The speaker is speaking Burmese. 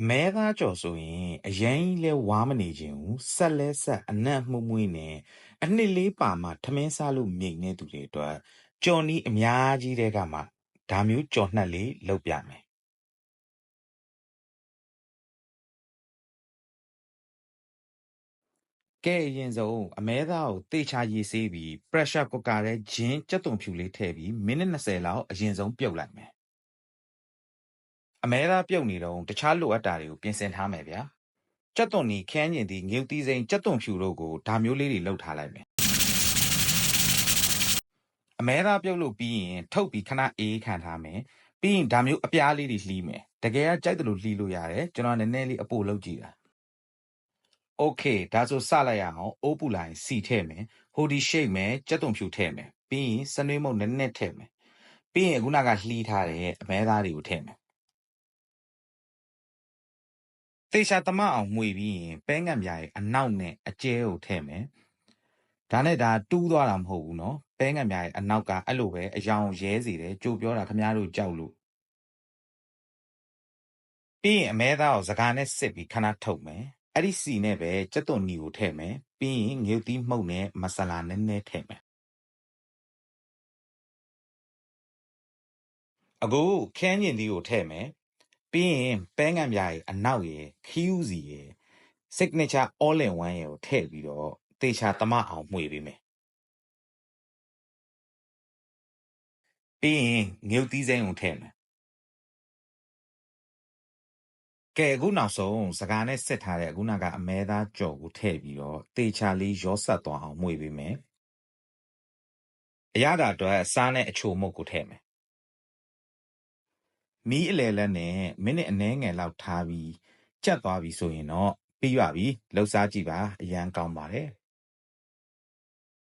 မဲသားကြော်ဆိုရင်အရင်ကြီးလဲဝါမနေခြင်းဘူးဆက်လဲဆက်အနံ့မှုမွေးနေအနှစ်လေးပါမှထမင်းစားလို့မြိတ်နေသူတွေအတွက်ကြော်နီးအများကြီးတဲ့ကမှဒါမျိုးကြော်နှက်လေးလောက်ပြမယ်ကဲအရင်ဆုံးအမဲသားကိုတေချာရေးဆေးပြီး pressure cooker ထဲဂျင်းကြက်သွန်ဖြူလေးထည့်ပြီးမိနစ်20လောက်အရင်ဆုံးပြုတ်လိုက်မယ်အမဲသားပြုတ်နေတော့တခြားလိုအပ်တာတွေကိုပြင်ဆင်ထားမယ်ဗျာကြက်သွန်နီခန်းကျင်သည့်ငြုတ်သီးစိမ်းကြက်သွန်ဖြူတို့ကိုဒါမျိုးလေးတွေလှုပ်ထားလိုက်မယ်အမဲသားပြုတ်လို့ပြီးရင်ထုတ်ပြီးခဏအေးခံထားမယ်ပြီးရင်ဒါမျိုးအပြားလေးတွေလှီးမယ်တကယ်ကကြိုက်တယ်လို့လှီးလို့ရတယ်ကျွန်တော်နည်းနည်းလေးအပိုလုပ်ကြည့်တာโอเคဒါဆိုစလိုက်ရအောင်အိုးပူလာရင်စီထည့်မယ်ဟိုဒီရှိတ်မယ်ကြက်သွန်ဖြူထည့်မယ်ပြီးရင်စနွေးမုတ်နည်းနည်းထည့်မယ်ပြီးရင်ခုနကလှီးထားတဲ့အမဲသားတွေကိုထည့်မယ်သေချာသမအောင်မှွေပြီးရင်ပဲငံ့ပြားရဲ့အနောက်နဲ့အကျဲကိုထည့်မယ်ဒါနဲ့ဒါတူးသွားတာမဟုတ်ဘူးနော်ပဲငံ့ပြားရဲ့အနောက်ကအဲ့လိုပဲအယောင်ရဲစေတယ်ကြိုပြောတာခမားတို့ကြောက်လို့ပြီးရင်အမဲသားကိုစကားနဲ့စစ်ပြီးခဏထုတ်မယ်အဲ့ဒီစီနဲ့ပဲကြက်သွန်နီကိုထည့်မယ်ပြီးရင်ငြုတ်သီးမှုန့်နဲ့မဆလာနည်းနည်းထည့်မယ်အခုခန်းကျင်သီးကိုထည့်မယ်ပြီးရင်ပဲငံ့ပြားရဲ့အနောက်ရဲ့ခီးဦးစီရဲ့ signature all in one ရဲ့ကိုထည့်ပြီးတော့တေချာသမအောင်မှွေပေးမယ်ပြီးရင်ငြုတ်သီးစိမ်းကိုထည့်မယ်ကဲအခုနောက်ဆုံးစကားနဲ့စစ်ထားတဲ့အခုနကအမဲသားကြော်ကိုထည့်ပြီးတော့တေချာလေးရောဆက်သွားအောင်မှွေပေးမယ်အရသာအတွက်စားနဲ့အချိုမုတ်ကိုထည့်မယ်မီးအလဲလက်နဲ့မိနစ်အနည်းငယ်လောက်ထားပြီးကြက်သွားပြီဆိုရင်တော့ပြီးပါပြီလှုပ်ရှားကြည့်ပါအရန်ကောင်းပါတယ်